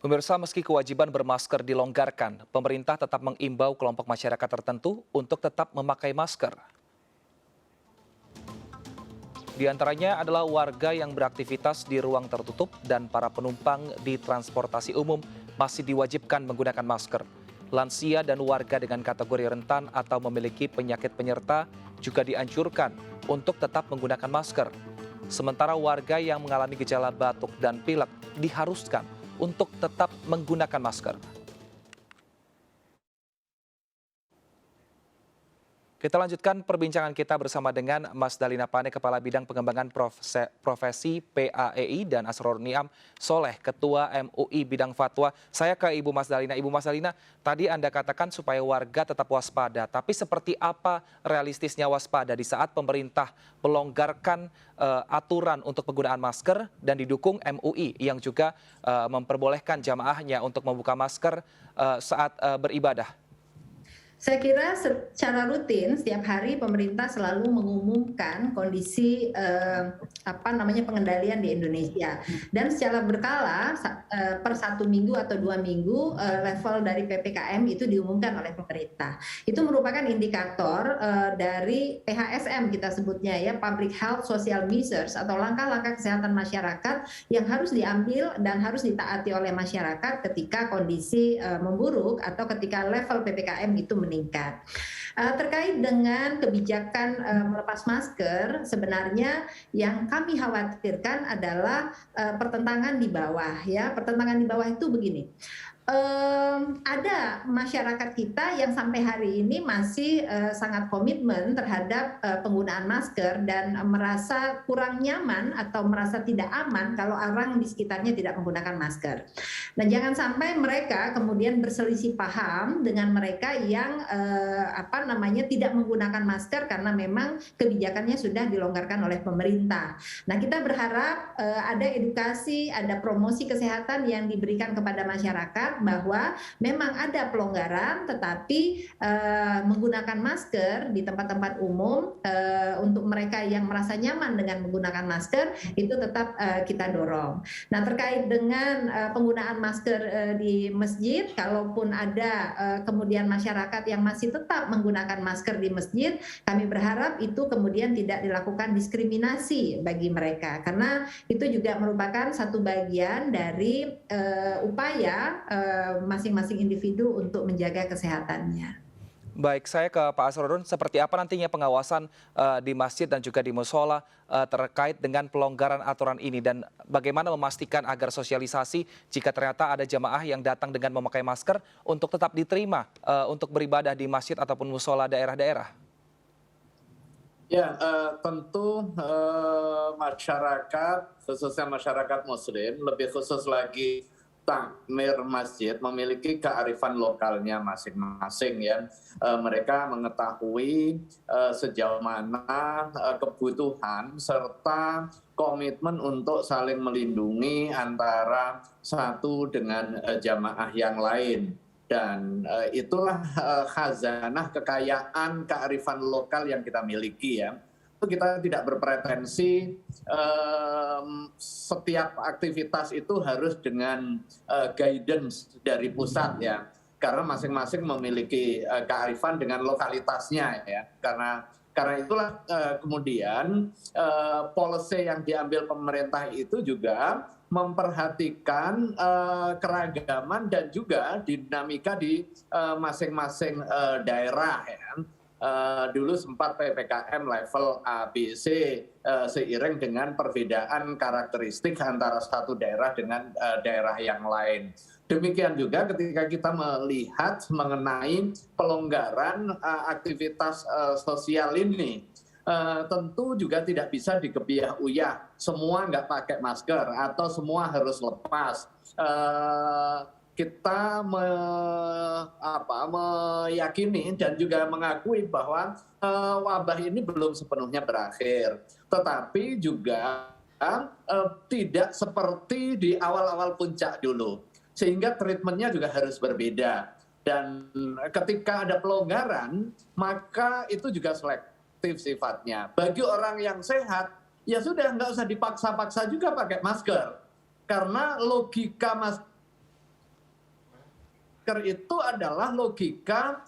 Pemirsa, meski kewajiban bermasker dilonggarkan, pemerintah tetap mengimbau kelompok masyarakat tertentu untuk tetap memakai masker. Di antaranya adalah warga yang beraktivitas di ruang tertutup dan para penumpang di transportasi umum masih diwajibkan menggunakan masker. Lansia dan warga dengan kategori rentan atau memiliki penyakit penyerta juga dianjurkan untuk tetap menggunakan masker. Sementara warga yang mengalami gejala batuk dan pilek diharuskan untuk tetap menggunakan masker. Kita lanjutkan perbincangan kita bersama dengan Mas Dalina Pane, Kepala Bidang Pengembangan Profesi PAEI, dan Asror Niam Soleh, Ketua MUI Bidang Fatwa. Saya ke Ibu Mas Dalina. Ibu Mas Dalina, tadi Anda katakan supaya warga tetap waspada, tapi seperti apa realistisnya waspada di saat pemerintah melonggarkan aturan untuk penggunaan masker dan didukung MUI yang juga memperbolehkan jamaahnya untuk membuka masker saat beribadah? Saya kira secara rutin setiap hari pemerintah selalu mengumumkan kondisi pengendalian di Indonesia, dan secara berkala per 1 minggu atau 2 minggu level dari PPKM itu diumumkan oleh pemerintah. Itu merupakan indikator dari PHSM, kita sebutnya ya, Public Health Social Measures, atau langkah-langkah kesehatan masyarakat yang harus diambil dan harus ditaati oleh masyarakat ketika kondisi memburuk atau ketika level PPKM itu meningkat. Terkait dengan kebijakan melepas masker, sebenarnya yang kami khawatirkan adalah pertentangan di bawah. Ya, pertentangan di bawah itu begini. Ada masyarakat kita yang sampai hari ini masih sangat komitmen terhadap penggunaan masker dan merasa kurang nyaman atau merasa tidak aman kalau orang di sekitarnya tidak menggunakan masker. Nah, jangan sampai mereka kemudian berselisih paham dengan mereka yang tidak menggunakan masker karena memang kebijakannya sudah dilonggarkan oleh pemerintah. Nah, kita berharap ada edukasi, ada promosi kesehatan yang diberikan kepada masyarakat bahwa memang ada pelonggaran, tetapi menggunakan masker di tempat-tempat umum untuk mereka yang merasa nyaman dengan menggunakan masker itu tetap kita dorong. Nah, terkait dengan penggunaan masker di masjid, kalaupun ada kemudian masyarakat yang masih tetap menggunakan masker di masjid, kami berharap itu kemudian tidak dilakukan diskriminasi bagi mereka, karena itu juga merupakan satu bagian dari upaya masing-masing individu untuk menjaga kesehatannya. Baik, saya ke Pak Asrorun, seperti apa nantinya pengawasan di masjid dan juga di musola terkait dengan pelonggaran aturan ini, dan bagaimana memastikan agar sosialisasi jika ternyata ada jamaah yang datang dengan memakai masker untuk tetap diterima untuk beribadah di masjid ataupun musola daerah-daerah? Ya, tentu masyarakat, khususnya masyarakat Muslim, lebih khusus lagi takmir masjid, memiliki kearifan lokalnya masing-masing ya. Mereka mengetahui sejauh mana kebutuhan serta komitmen untuk saling melindungi antara satu dengan jamaah yang lain. Dan itulah khazanah kekayaan kearifan lokal yang kita miliki ya. Kita tidak berpretensi setiap aktivitas itu harus dengan guidance dari pusat ya, karena masing-masing memiliki kearifan dengan lokalitasnya ya. Karena itulah kemudian policy yang diambil pemerintah itu juga memperhatikan keragaman dan juga dinamika di masing-masing daerah ya. Dulu sempat PPKM level A, B, C seiring dengan perbedaan karakteristik antara satu daerah dengan daerah yang lain. Demikian juga ketika kita melihat mengenai pelonggaran aktivitas sosial ini, tentu juga tidak bisa dikebiah-uyah semua nggak pakai masker atau semua harus lepas. Kita meyakini dan juga mengakui bahwa wabah ini belum sepenuhnya berakhir, tetapi juga tidak seperti di awal-awal puncak dulu, sehingga treatmentnya juga harus berbeda. Dan ketika ada pelonggaran, maka itu juga selektif sifatnya. Bagi orang yang sehat, ya sudah nggak usah dipaksa-paksa juga pakai masker, karena logika masker itu adalah logika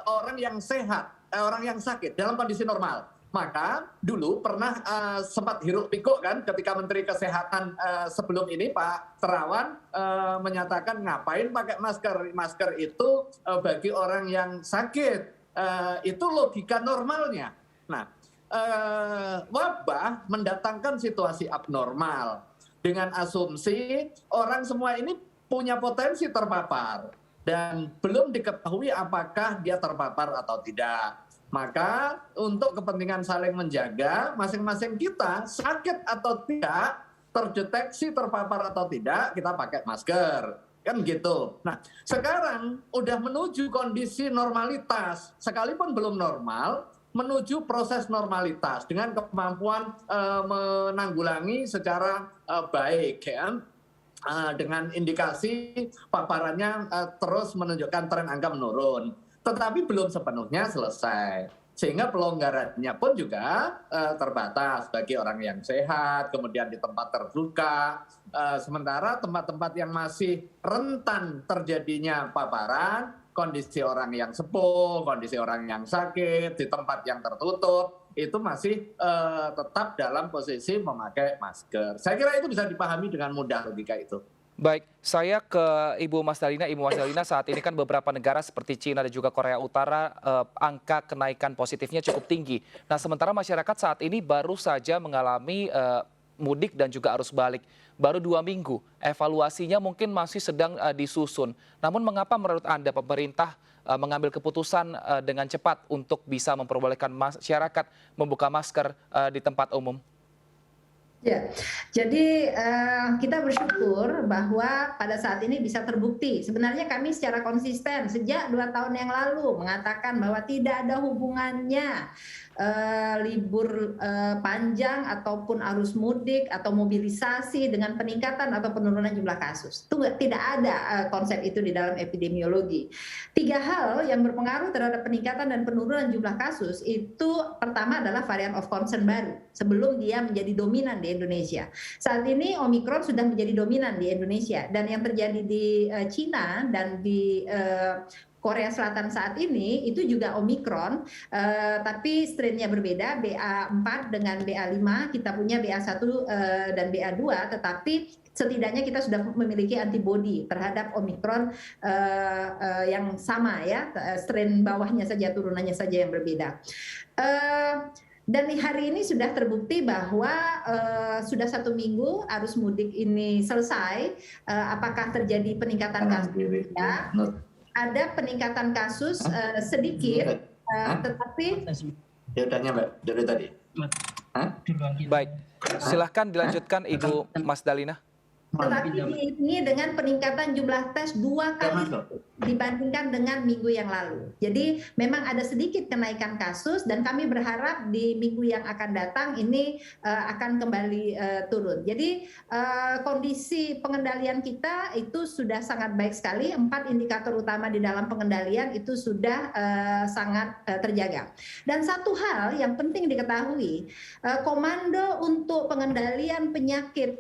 orang yang sehat, orang yang sakit dalam kondisi normal. Maka dulu pernah sempat hiruk pikuk kan ketika Menteri Kesehatan sebelum ini Pak Terawan menyatakan ngapain pakai masker. Masker itu bagi orang yang sakit. Itu logika normalnya. Nah, wabah mendatangkan situasi abnormal dengan asumsi orang semua ini punya potensi terpapar dan belum diketahui apakah dia terpapar atau tidak. Maka untuk kepentingan saling menjaga, masing-masing kita sakit atau tidak, terdeteksi terpapar atau tidak, kita pakai masker. Kan gitu. Nah, sekarang udah menuju kondisi normalitas. Sekalipun belum normal, menuju proses normalitas dengan kemampuan menanggulangi secara baik. Ya. Dengan indikasi paparannya terus menunjukkan tren angka menurun. Tetapi belum sepenuhnya selesai. Sehingga pelonggarannya pun juga terbatas bagi orang yang sehat, kemudian di tempat terbuka. Sementara tempat-tempat yang masih rentan terjadinya paparan, kondisi orang yang sepuh, kondisi orang yang sakit, di tempat yang tertutup, itu masih tetap dalam posisi memakai masker. Saya kira itu bisa dipahami dengan mudah logika itu. Baik, saya ke Ibu Mas Dalina. Ibu Mas Dalina, saat ini kan beberapa negara seperti Cina dan juga Korea Utara angka kenaikan positifnya cukup tinggi. Nah, sementara masyarakat saat ini baru saja mengalami mudik dan juga arus balik. Baru 2 minggu, evaluasinya mungkin masih sedang disusun. Namun mengapa menurut Anda pemerintah mengambil keputusan dengan cepat untuk bisa memperbolehkan masyarakat membuka masker di tempat umum? Ya, jadi kita bersyukur bahwa pada saat ini bisa terbukti. Sebenarnya kami secara konsisten sejak 2 tahun yang lalu mengatakan bahwa tidak ada hubungannya libur panjang ataupun arus mudik atau mobilisasi dengan peningkatan atau penurunan jumlah kasus. Itu tidak ada konsep itu di dalam epidemiologi. 3 hal yang berpengaruh terhadap peningkatan dan penurunan jumlah kasus itu pertama adalah varian of concern baru sebelum dia menjadi dominan di Indonesia. Saat ini Omikron sudah menjadi dominan di Indonesia dan yang terjadi di Cina dan di Korea Selatan saat ini itu juga Omikron, tapi strainnya berbeda, BA4 dengan BA5, kita punya BA1 dan BA2, tetapi setidaknya kita sudah memiliki antibodi terhadap Omikron yang sama ya, strain bawahnya saja, turunannya saja yang berbeda. Dan hari ini sudah terbukti bahwa sudah 1 minggu arus mudik ini selesai. Apakah terjadi peningkatan kasus? Ya. Ada peningkatan kasus sedikit, tetapi Ya tanya Mbak dari tadi. Baik, silahkan dilanjutkan Ibu Mas Dalina. tetapi diiringi dengan peningkatan jumlah tes 2 kali dibandingkan dengan minggu yang lalu. Jadi memang ada sedikit kenaikan kasus dan kami berharap di minggu yang akan datang ini akan kembali turun. Jadi kondisi pengendalian kita itu sudah sangat baik sekali. 4 indikator utama di dalam pengendalian itu sudah sangat terjaga. Dan satu hal yang penting diketahui, komando untuk pengendalian penyakit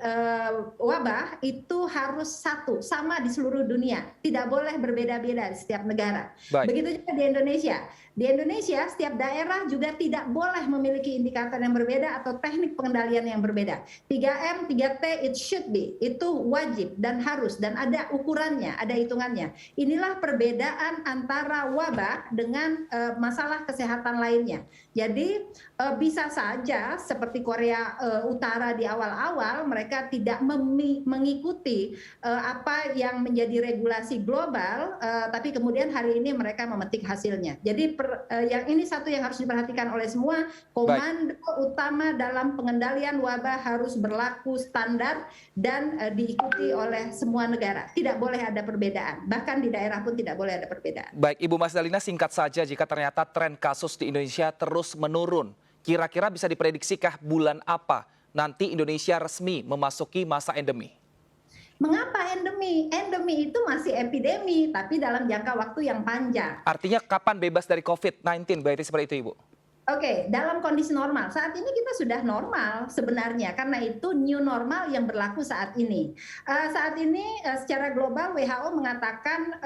wabah itu harus satu, sama di seluruh dunia. Tidak boleh berbeda-beda di setiap negara. Baik. Begitu juga di Indonesia. Di Indonesia, setiap daerah juga tidak boleh memiliki indikator yang berbeda atau teknik pengendalian yang berbeda. 3M, 3T, it should be. Itu wajib dan harus, dan ada ukurannya, ada hitungannya. Inilah perbedaan antara wabah dengan masalah kesehatan lainnya. Jadi bisa saja seperti Korea Utara di awal-awal, mereka tidak mengikuti apa yang menjadi regulasi global, tapi kemudian hari ini mereka memetik hasilnya. Jadi yang ini satu yang harus diperhatikan oleh semua, komando utama dalam pengendalian wabah harus berlaku standar dan diikuti oleh semua negara. Tidak boleh ada perbedaan, bahkan di daerah pun tidak boleh ada perbedaan. Baik, Ibu Mas Dalina, singkat saja, jika ternyata tren kasus di Indonesia terus menurun, kira-kira bisa diprediksikah bulan apa nanti Indonesia resmi memasuki masa endemi? Mengapa endemi? Endemi itu masih epidemi, tapi dalam jangka waktu yang panjang. Artinya kapan bebas dari COVID-19, berarti seperti itu Ibu? Oke, dalam kondisi normal, saat ini kita sudah normal sebenarnya, karena itu new normal yang berlaku saat ini. Saat ini secara global WHO mengatakan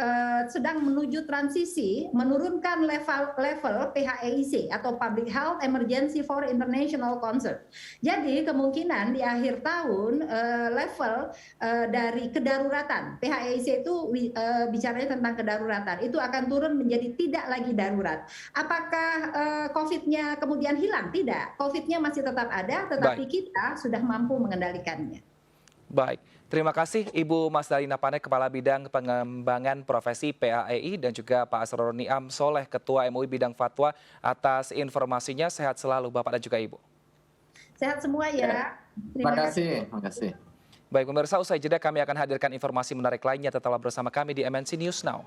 sedang menuju transisi, menurunkan level PHEIC atau Public Health Emergency for International Concern. Jadi kemungkinan di akhir tahun level dari kedaruratan, PHEIC itu bicaranya tentang kedaruratan, itu akan turun menjadi tidak lagi darurat. Apakah COVID-nya kemudian hilang? Tidak, COVID-nya masih tetap ada, tetapi kita sudah mampu mengendalikannya. Baik, terima kasih Ibu Mas Dalina Pane, Kepala Bidang Pengembangan Profesi PAEI, dan juga Pak Asrorun Niam Soleh, Ketua MUI Bidang Fatwa, atas informasinya. Sehat selalu Bapak dan juga Ibu. Sehat semua ya. Terima kasih. Terima kasih. Baik pemirsa, usai jeda kami akan hadirkan informasi menarik lainnya. Tetaplah bersama kami di MNC News Now.